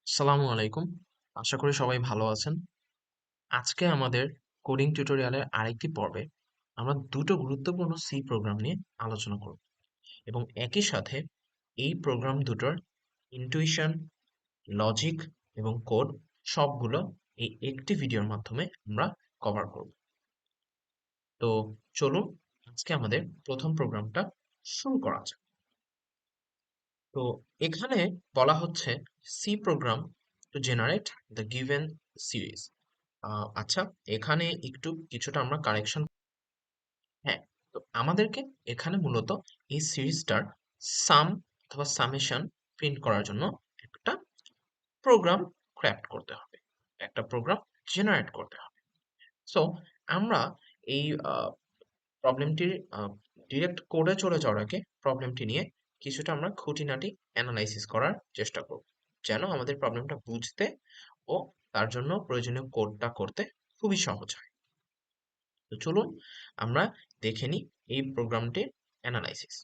আসসালামু আলাইকুম। আশা করি সবাই ভালো আছেন। আজকে আমাদের কোডিং টিউটোরিয়ালের আরেকটি পর্বে আমরা দুটো গুরুত্বপূর্ণ সি প্রোগ্রাম নিয়ে আলোচনা করব এবং একই সাথে এই প্রোগ্রাম দুটোর ইনটুইশন, লজিক এবং কোড সবগুলো এই একটি ভিডিওর মাধ্যমে আমরা কভার করব। তো চলুন আজকে আমাদের প্রথম প্রোগ্রামটা শুরু করা যাক। তো এখানে বলা হচ্ছে C program to generate the given series. আচ্ছা, এখানে একটু কিছুটা আমরা কারেকশন। হ্যাঁ, তো আমাদেরকে এখানে মূলত এই সিরিজটার সাম অথবা সামেশন প্রিন্ট করার জন্য একটা প্রোগ্রাম ক্র্যাফট করতে হবে, একটা প্রোগ্রাম জেনারেট করতে হবে। সো আমরা এই প্রবলেমটির ডিরেক্ট কোডে চলে যাওয়ার আগে প্রবলেমটি নিয়ে কিছুটা আমরা খুঁটিনাটি অ্যানালাইসিস করার চেষ্টা করব, যেন আমাদের প্রবলেমটা বুঝতে ও তার জন্য প্রয়োজনীয় কোডটা করতে খুবই সহজ হয়। তো চলুন আমরা দেখে নিই এই প্রোগ্রামটির অ্যানালাইসিস।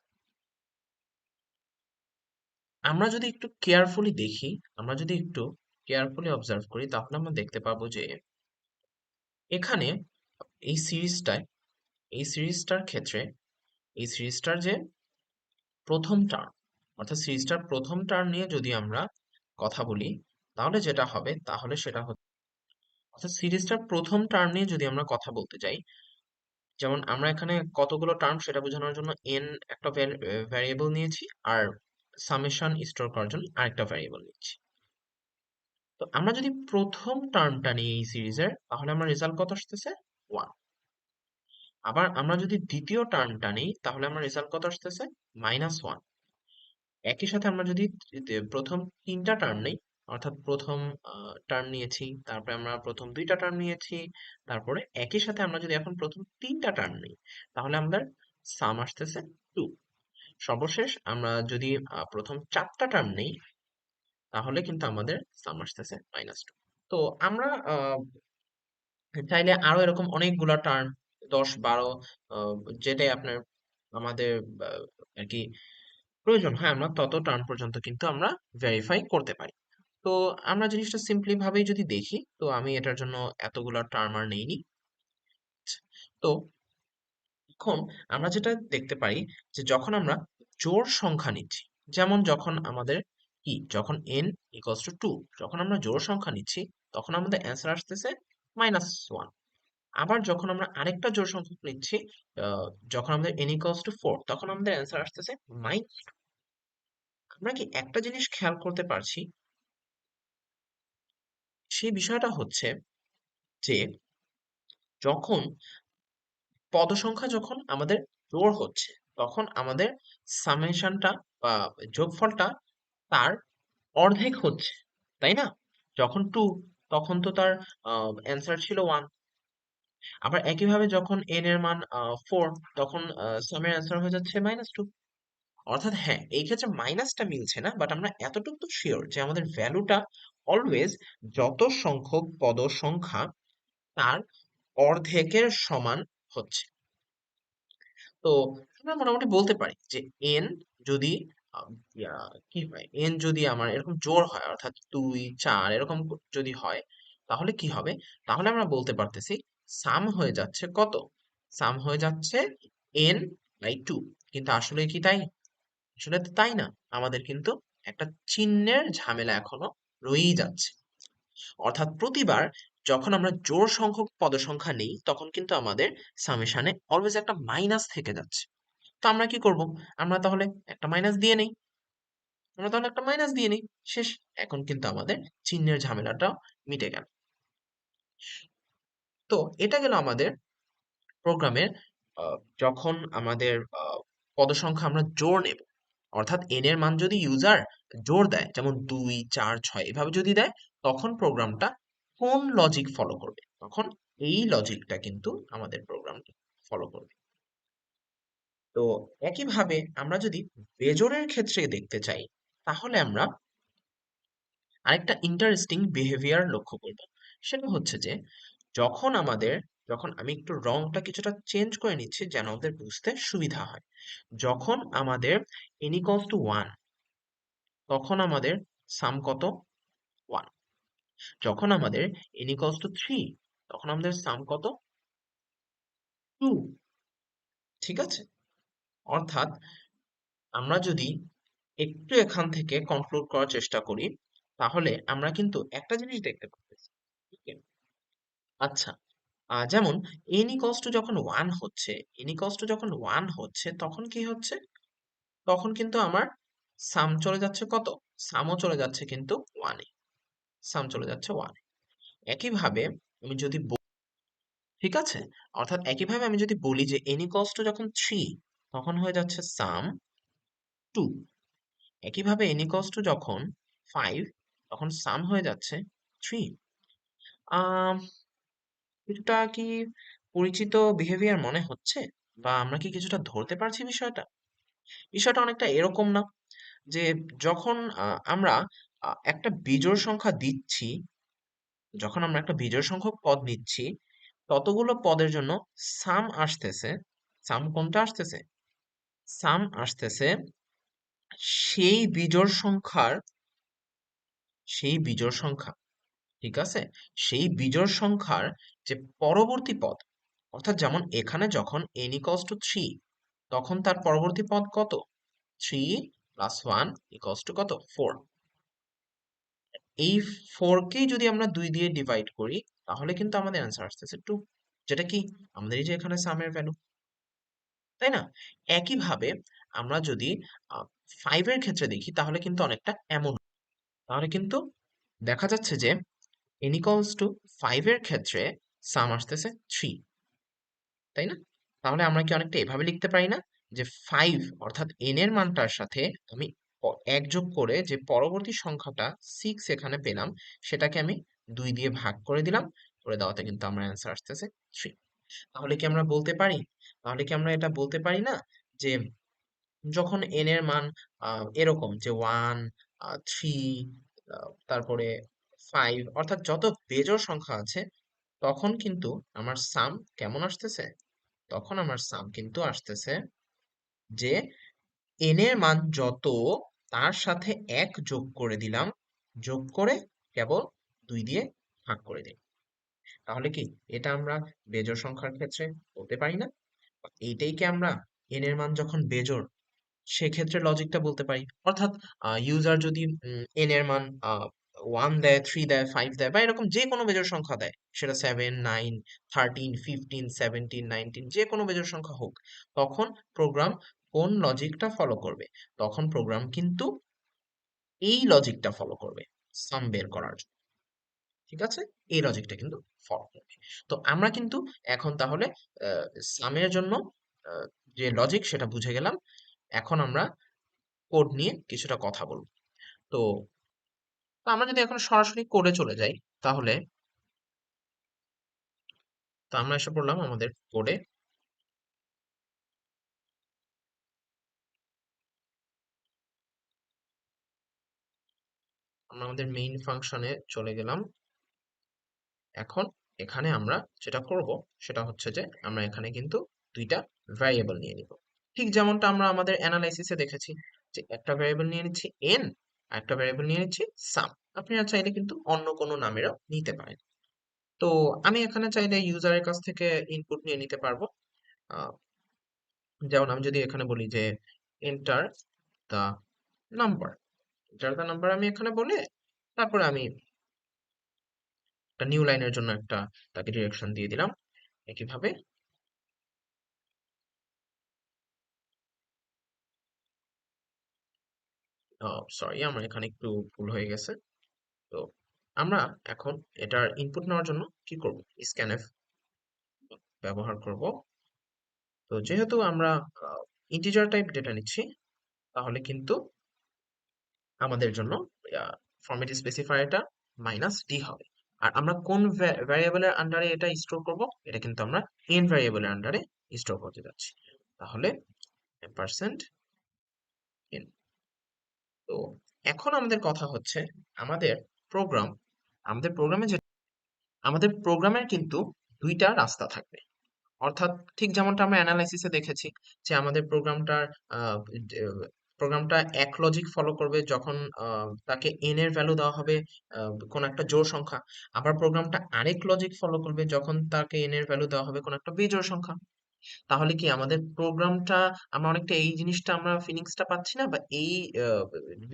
আমরা যদি একটু কেয়ারফুলি দেখি, আমরা যদি একটু কেয়ারফুলি অবজার্ভ করি, তাহলে আমরা দেখতে পাবো যে এখানে এই সিরিজটায় এই সিরিজটার ক্ষেত্রে এই সিরিজটার যে প্রথম টার্ম, অর্থাৎ সিরিজটার প্রথম টার্ম নিয়ে যদি আমরা কথা বলি, তাহলে যেটা হবে তাহলে সেটা হচ্ছে, অর্থাৎ সিরিজটার প্রথম টার্ম নিয়ে যদি আমরা কথা বলতে যাই, যেমন আমরা এখানে কতগুলো টার্ম সেটা বোঝানোর জন্য এন একটা ভ্যারিয়েবল নিয়েছি, আর সামেশন স্টোর করার জন্য আরেকটা ভ্যারিয়েবল নিচ্ছি। তো আমরা যদি প্রথম টার্মটা নিই এই সিরিজের, তাহলে আমার রেজাল্ট কত আসতেছে? 1। আবার আমরা যদি দ্বিতীয় টার্মটা নিই, তাহলে আমার রেজাল্ট কত আসতেছে? -1। একই সাথে আমরা যদি প্রথম তিনটা টার্ম নেই, অর্থাৎ প্রথম টার্ম নিয়েছি, তারপরে আমরা প্রথম দুইটা টার্ম নিয়েছি, তারপরে একই সাথে আমরা যদি এখন প্রথম তিনটা টার্ম নিই, তাহলে আমাদের সাম আসতেছে 2। সর্বশেষ আমরা যদি প্রথম চারটা টার্ম নেই, তাহলে কিন্তু আমাদের সাম আসতেছে -2। তো আমরা চাইলে আরো এরকম অনেকগুলা টার্ম, 10 12, যেটাই আপনার আমাদের আহ, আর কি প্রয়োজন হয়, আমরা তত টার্ম পর্যন্ত কিন্তু আমরা ভেরিফাই করতে পারি। তো আমরা জিনিসটা সিম্পলি ভাবেই যদি দেখি, তো আমি এটার জন্য এতগুলা টার্ম আর নেইনি। তো এখন আমরা যেটা দেখতে পারি যে যখন আমরা জোড় সংখ্যা নিচ্ছি, যেমন যখন আমাদের যখন n ইকুয়ালস টু 2, যখন আমরা জোড় সংখ্যা নিচ্ছি, তখন আমাদের অ্যান্সার আসতেছে -1। আবার যখন আমরা আরেকটা জোড় সংখ্যা নিচ্ছি, যখন আমাদের n ইকুয়ালস টু 4, তখন আমাদের অ্যান্সার আসতেছে মাইনাস। আমরা কি একটা জিনিস খেয়াল করতে পারছি? সেই বিষয়টা হচ্ছে যে যখন পদসংখ্যা যখন আমাদের জোড় হচ্ছে, তখন আমাদের সামেশনটা বা যোগফলটা তার অর্ধেক হচ্ছে, তাই না? যখন 2, তখন তো তার অ্যান্সার ছিল 1। আবার একইভাবে যখন n এর মান 4, তখন সামের অ্যান্সার হয়ে যাচ্ছে -2। অর্থাৎ হ্যাঁ, এই ক্ষেত্রে মাইনাসটা মিলছে না, বাট আমরা এতটুকু তো শিওর যে আমাদের ভ্যালুটা অলওয়েজ যত সংখ্যক পদ সংখ্যা তার অর্ধেকের সমান হচ্ছে। তো আমরা মোটামুটি বলতে পারি যে এন যদি আম, কি হয়, এন যদি আমার এরকম জোড় হয়, অর্থাৎ 2 4 এরকম যদি হয়, তাহলে কি হবে? তাহলে আমরা বলতে পারতেছি সাম হয়ে যাচ্ছে কত? সাম হয়ে যাচ্ছে n/2। কিন্তু আসলে কি তাই? আসলে তো তাই না। আমাদের কিন্তু একটা চিহ্নের ঝামেলা এখনো রয়েই যাচ্ছে। অর্থাৎ প্রতিবার যখন আমরা জোড় সংখ্যক পদসংখ্যা নেই, তখন কিন্তু আমাদের সামেশনে অলওয়েজ একটা মাইনাস থেকে যাচ্ছে। তো আমরা কি করব? আমরা তাহলে একটা মাইনাস দিয়ে নেই। আমরা তাহলে একটা মাইনাস দিয়ে নেই। শেষ। এখন কিন্তু আমাদের চিহ্নের ঝামেলাটাও মিটে গেল। তো এটা গেল আমাদের প্রোগ্রামের যখন আমাদের পদসংখ্যা আমরা জোড় নেব, অর্থাৎ n এর মান যদি ইউজার জোড় দেয়, যেমন 2 4 6 এভাবে যদি দেয়, তখন প্রোগ্রামটা কোন লজিক ফলো করবে? তখন এই লজিকটা কিন্তু আমাদের প্রোগ্রামটি ফলো করবে। তো একইভাবে আমরা যদি বেজোড়ের ক্ষেত্রে দেখতে চাই, তাহলে আমরা আরেকটা ইন্টারেস্টিং বিহেভিয়ার লক্ষ্য করব। সেটা হচ্ছে যে যখন আমাদের, যখন আমি একটু রংটা কিছুটা চেঞ্জ করে নিচ্ছি যেন আমাদের বুঝতে সুবিধা হয়। যখন আমাদের n equals to 1, তখন আমাদের সাম কত? 1। যখন আমাদের n equals to 3, তখন আমাদের সাম কত? 2। ঠিক আছে? অর্থাৎ আমরা যদি একটু এখান থেকে কনক্লুড করার চেষ্টা করি, তাহলে আমরা কিন্তু একটা জিনিস দেখতে পাচ্ছি। ঠিক আছে? আচ্ছা, যেমন n equals to যখন 1 হচ্ছে, n equals to যখন 1 হচ্ছে, তখন কি হচ্ছে? তখন কিন্তু আমার সাম চলে যাচ্ছে কত? সামও চলে যাচ্ছে কিন্তু 1 এ। সাম চলে যাচ্ছে 1 এ। একইভাবে আমি যদি ঠিক আছে? অর্থাৎ একইভাবে আমি যদি বলি যে n equals to যখন 3, তখন হয়ে যাচ্ছে সাম 2। একইভাবে n equals to যখন 5, তখন সাম হয়ে যাচ্ছে 3। আম কিছুটা কি পরিচিত বিহেভিয়ার মনে হচ্ছে? বা আমরা কি কিছুটা ধরতে পারছি বিষয়টা? বিষয়টা অনেকটা এরকম না? যে যখন আমরা একটা বিজোড় সংখ্যা দিচ্ছি, যখন আমরা একটা বিজোড় সংখ্যক পদ নিচ্ছি, ততগুলো পদের জন্য সাম আসতেছে। সাম কোনটা আসতেছে? সাম আসতেছে সেই বিজোড় সংখ্যার সেই বিজোড় সংখ্যা, ঠিক আছে? সেই বিজোড় সংখ্যার যে পরবর্তী পদ, অর্থাৎ যেমন এখানে যখন n equals to 3, তখন তার পরবর্তী পদ কত? 3 plus 1 equals to কত? 4। এই 4 কেই যদি আমরা 2 দিয়ে ডিভাইড করি, তাহলে কিন্তু আমাদের অ্যান্সার আসতেছে 2, যেটা কি আমাদের এই যে এখানে সামের ভ্যালু, তাই না? একইভাবে আমরা যদি 5 এর ক্ষেত্রে দেখি, তাহলে কিন্তু অনেকটা এমন। তাহলে কিন্তু দেখা যাচ্ছে যে n equals to 5 এর ক্ষেত্রে সাম আসতেছে 3, তাই না? তাহলে আমরা কি অনেকটা এভাবে লিখতে পারি না? যে 5 অর্থাৎ n এর মানটার সাথে আমি 1 যোগ করে যে পরবর্তী সংখ্যাটা 6 এখানে পেলাম, সেটাকে আমি 2 দিয়ে ভাগ করে দিলাম। করে দেওয়াতে কিন্তু আমার অ্যান্সার আসতেছে 3। তাহলে কি আমরা বলতে পারি? তাহলে কি আমরা এটা বলতে পারি না যে যখন n এর মান এরকম যে 1, 3, তারপরে 5, অর্থাৎ যত বেজোড় সংখ্যা আছে, তখন কিন্তু আমার সাম কেমন আসতেছে? তখন আমার সাম কিন্তু আসতেছে যে n এর মান যত, তার সাথে 1 যোগ করে দিলাম, যোগ করে কেবল 2 দিয়ে ভাগ করে দিই। তাহলে কি এটা আমরা বেজোড় সংখ্যার ক্ষেত্রে বলতে পারি না? এইটাই কি আমরা n এর মান যখন বেজোড়, সেক্ষেত্রে লজিকটা বলতে পারি। অর্থাৎ ইউজার যদি n এর মান 1 দেয়, 3 দেয়, 5 দেয়, বা এরকম যে কোনো বেজোড় সংখ্যা দেয়, সেটা 7, 9, 13, 15, 17, 19, যে কোনো বেজোড় সংখ্যা হোক, তখন প্রোগ্রাম কোন লজিকটা ফলো করবে? তখন প্রোগ্রাম কিন্তু এই লজিকটা ফলো করবে সাম বের করার জন্য। ঠিক আছে? এই লজিকটা কিন্তু ফলো করবে। তো আমরা কিন্তু এখন তাহলে সামের জন্য আহ, যে লজিক সেটা বুঝে গেলাম। এখন আমরা কোড নিয়ে কিছুটা কথা বলবো। তো তো আমরা যদি এখন সরাসরি কোডে চলে যাই, তাহলে তো আমরা এসে পড়লাম আমাদের কোডে। আমরা আমাদের মেইন ফাংশনে চলে গেলাম। এখন এখানে আমরা যেটা করব, সেটা হচ্ছে যে আমরা এখানে কিন্তু দুইটা ভ্যারিয়েবল নিয়ে নিব। ঠিক যেমনটা আমরা আমাদের অ্যানালাইসিসে দেখেছি, যে একটা ভ্যারিয়েবল নিয়ে নিচ্ছি n, আর একটা ভ্যারিয়েবল নিয়ে নিচ্ছি সাম। আপনারা চাইলে কিন্তু অন্য কোনো নামেরও নিতে পারেন। তো আমি এখানে চাইলে ইউজারের কাছ থেকে ইনপুট নিয়ে নিতে পারবো। আহ, যেমন আমি যদি এখানে বলি যে enter the number, enter the number আমি এখানে বলে, তারপরে আমি একটা নিউ লাইনের জন্য একটা তাকে ডিরেকশন দিয়ে দিলাম। একইভাবে সরি, আমার এখানে একটু ভুল হয়ে গেছে। তো আমরা এখন এটার ইনপুট নেওয়ার জন্য কি করব? স্ক্যানএফ ব্যবহার করব। তো যেহেতু আমরা ইন্টিজার টাইপ ডেটা নিচ্ছি, তাহলে কিন্তু আমাদের জন্য ফরম্যাট স্পেসিফায়ারটা -d হবে। আর আমরা কোন ভ্যারিয়েবলের আন্ডারে এটা স্টোর করব? এটা কিন্তু আমরা n ভ্যারিয়েবলের আন্ডারে স্টোর করতে যাচ্ছি। তাহলে পার্সেন্ট n। তো এখন আমাদের কথা হচ্ছে আমাদের প্রোগ্রাম আমাদের প্রোগ্রামে যে আমাদের প্রোগ্রামের কিন্তু দুইটা রাস্তা থাকবে। অর্থাৎ ঠিক যেমনটা আমরা অ্যানালাইসিসে দেখেছি, যে আমাদের প্রোগ্রামটার প্রোগ্রামটা এক লজিক ফলো করবে যখন তাকে n এর ভ্যালু দেওয়া হবে কোন একটা জোড় সংখ্যা। আবার প্রোগ্রামটা আরেক লজিক ফলো করবে যখন তাকে n এর ভ্যালু দেওয়া হবে কোন একটা বিজোড় সংখ্যা। তাহলে কি আমাদের প্রোগ্রামটা আমরা অনেকটা এই জিনিসটা আমরা ফিলিংসটা পাচ্ছি না, বা এই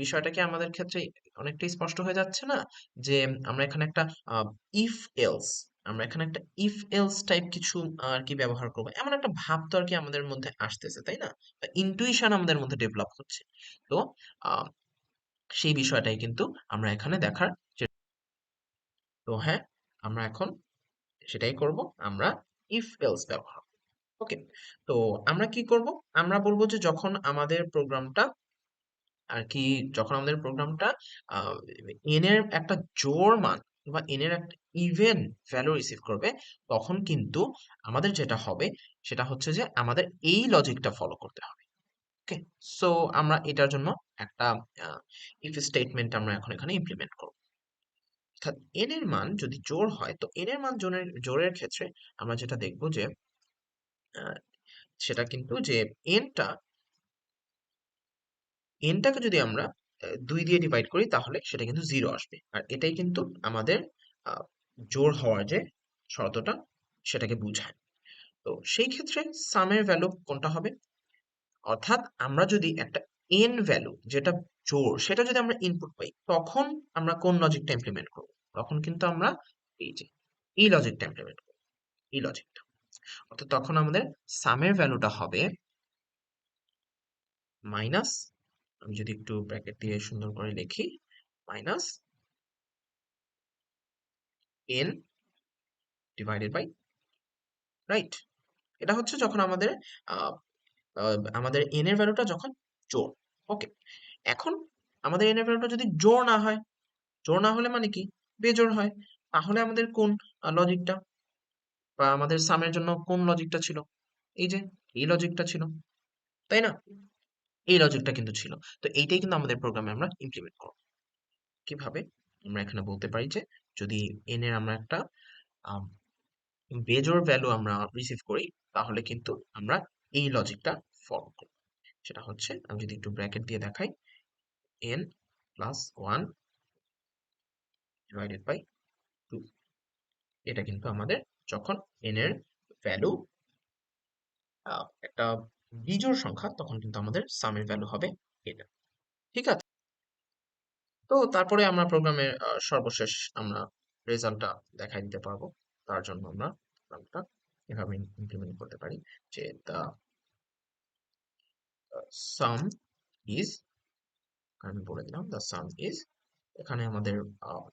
বিষয়টা কি আমাদের ক্ষেত্রে অনেকটাই স্পষ্ট হয়ে যাচ্ছে না, যে আমরা এখানে একটা ইফ এলস আমরা এখানে একটা ইফ এলস টাইপ কিছু আর কি ব্যবহার করবো, এমন একটা ভাব তো আর কি আমাদের মধ্যে আসতেছে, তাই না? ইনটুইশন আমাদের মধ্যে ডেভেলপ হচ্ছে। তো আহ, সেই বিষয়টাই কিন্তু আমরা এখানে দেখার তো হ্যাঁ, আমরা এখন সেটাই করব, আমরা ইফ এলস ব্যবহার। ওকে, তো আমরা কি করব? আমরা বলবো যে আর কি যখন আমাদের প্রোগ্রামটা এন এর একটা জোড় মান বা এন এর একটা ইভেন ভ্যালু রিসিভ করবে, তখন কিন্তু আমাদের যেটা হবে সেটা হচ্ছে যে আমাদের এই লজিকটা ফলো করতে হবে। ওকে, সো আমরা এটার জন্য একটা ইফ স্টেটমেন্ট আমরা এখন এখানে ইমপ্লিমেন্ট করব। অর্থাৎ এন এর মান যদি জোড় হয়, তো এন এর মান জোড়ের ক্ষেত্রে আমরা যেটা দেখব যে আহ, সেটা কিন্তু যে এনটা এনটাকে যদি আমরা 2 দিয়ে ডিভাইড করি তাহলে সেটা কিন্তু 0 আসবে। আর এটাই কিন্তু আমাদের আহ, জোড় হওয়ার যে শর্তটা সেটাকে বোঝায়। তো সেই ক্ষেত্রে সামের ভ্যালু কোনটা হবে? অর্থাৎ আমরা যদি একটা এন ভ্যালু যেটা জোড় সেটা যদি আমরা ইনপুট পাই, তখন আমরা কোন লজিকটা ইমপ্লিমেন্ট করব? তখন কিন্তু আমরা এই যে এই লজিকটা ইমপ্লিমেন্ট করব, এই লজিকটা। অর্থাৎ তখন আমাদের সামের ভ্যালুটা হবে মাইনাস, আমি যদি একটু ব্র্যাকেট দিয়ে সুন্দর করে লিখি, minus N divided by, right? এটা হচ্ছে যখন আমাদের আহ, আমাদের এন এর ভ্যালুটা যখন জোড়। ওকে, এখন আমাদের এন এর ভ্যালুটা যদি জোড় না হয়, জোড় না হলে মানে কি বেজোড় হয়, তাহলে আমাদের কোন লজিকটা বা আমাদের সামের জন্য কোন লজিকটা ছিল? এই যে এই লজিকটা ছিল, তাই না? এই লজিকটা কিন্তু ছিল। তো এইটাই কিন্তু আমাদের প্রোগ্রামে আমরা ইমপ্লিমেন্ট করব। কিভাবে? আমরা এখানে বলতে পারি যে যদি এন এর আমরা একটা আম, বেজোড় ভ্যালু আমরা রিসিভ করি, তাহলে কিন্তু আমরা এই লজিকটা ফলো করব। সেটা হচ্ছে, আমি যদি একটু ব্র্যাকেট দিয়ে দেখাই, n প্লাস 1 ডিভাইডেড বাই 2। এটা কিন্তু আমাদের যখন n এর ভ্যালু একটা বিজোড় সংখ্যা, তখন কিন্তু আমাদের সামের ভ্যালু হবে এটা। ঠিক আছে, তো তারপরে আমরা প্রোগ্রামের সর্বশেষ আমরা রেজাল্টটা দেখাই দিতে পারবো। তার জন্য আমরা প্রোগ্রামটা এভাবে ইমপ্লিমেন্ট করতে পারি যে দ্য সাম ইজ, আমি বলে দিলাম দ্য সাম ইজ, এখানে আমাদের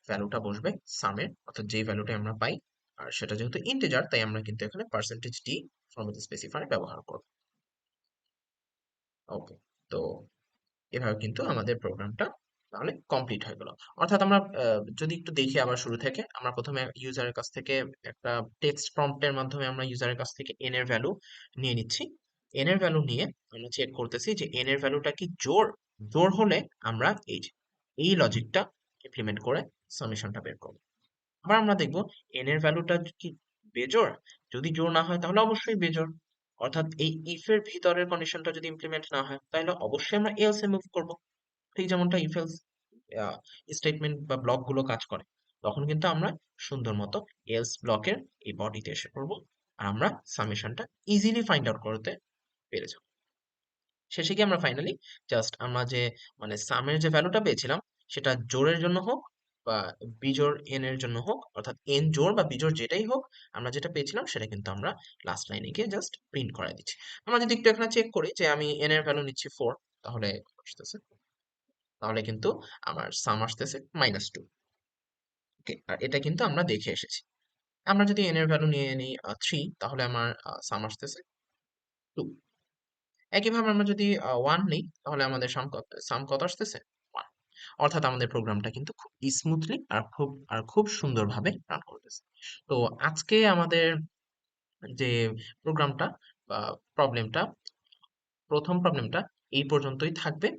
ভ্যালুটা বসবে সামের, অর্থাৎ যে ভ্যালুটা আমরা পাই। আর সেটা যেহেতু ইন্টিজার, তাই আমরা কিন্তু এখানে percentage D from the specifier ব্যবহার করব। ওকে, তো এভাবে কিন্তু আমাদের প্রোগ্রামটা তাহলে কমপ্লিট হয়ে গেল। অর্থাৎ আমরা যদি একটু দেখি আবার শুরু থেকে, আমরা প্রথমে ইউজারের কাছ থেকে একটা টেক্সট প্রম্পটের মাধ্যমে আমরা ইউজারের কাছ থেকে এন এর ভ্যালু নিয়ে নিচ্ছি। এন এর ভ্যালু নিয়ে আমরা চেক করতেছি যে এন এর ভ্যালুটা কি জোড়। জোড় হলে আমরা এই লজিকটা ইমপ্লিমেন্ট করে সামেশনটা বের করব। আবার আমরা দেখব এন এর ভ্যালুটা কি বেজোড়। যদি জোড় না হয় তাহলে অবশ্যই বেজোড়। অর্থাৎ এই ইফ এর ভিতরের কন্ডিশনটা যদি ইমপ্লিমেন্ট না হয়, তাহলে অবশ্যই আমরা এলস এ মুভ করব। ঠিক যেমনটা ইফ এলস স্টেটমেন্ট বা ব্লক গুলো কাজ করে, তখন কিন্তু আমরা সুন্দর মতো এলস ব্লকের এই বডিতে এসে পড়বো, আর আমরা সামেশনটা ইজিলি ফাইন্ড আউট করতে পেরে যাব। শেষে গিয়ে আমরা ফাইনালি জাস্ট আমরা যে মানে সামের যে ভ্যালুটা পেয়েছিলাম, সেটা জোড়ের জন্য হোক বা বিজোড় এন এর জন্য হোক, অর্থাৎ এন জোড় বা বিজোড় যেটাই হোক, আমরা যেটা পেয়েছিলাম সেটা কিন্তু আমরা লাস্ট লাইনে গিয়ে জাস্ট প্রিন্ট করাই দিচ্ছি। আমরা যদি একটু এখানে চেক করি যে আমি এন এর ভ্যালু নিচ্ছি 4, তাহলে আসতেছে, তাহলে কিন্তু আমার সাম আসতেছে -2। ওকে, আর এটা কিন্তু আমরা দেখে এসেছি। আমরা যদি এন এর ভ্যালু নিয়ে নিই 3, তাহলে আমার সাম আসতেছে 2। একইভাবে আমরা যদি 1 নিই, তাহলে আমাদের সাম কত আসতেছে? 1। অর্থাৎ আমাদের প্রোগ্রামটা কিন্তু খুব স্মুথলি আর খুব সুন্দরভাবে রান করতেছে। তো আজকে আমাদের যে প্রোগ্রামটা বা প্রবলেমটা, প্রথম প্রবলেমটা এই পর্যন্তই থাকবে।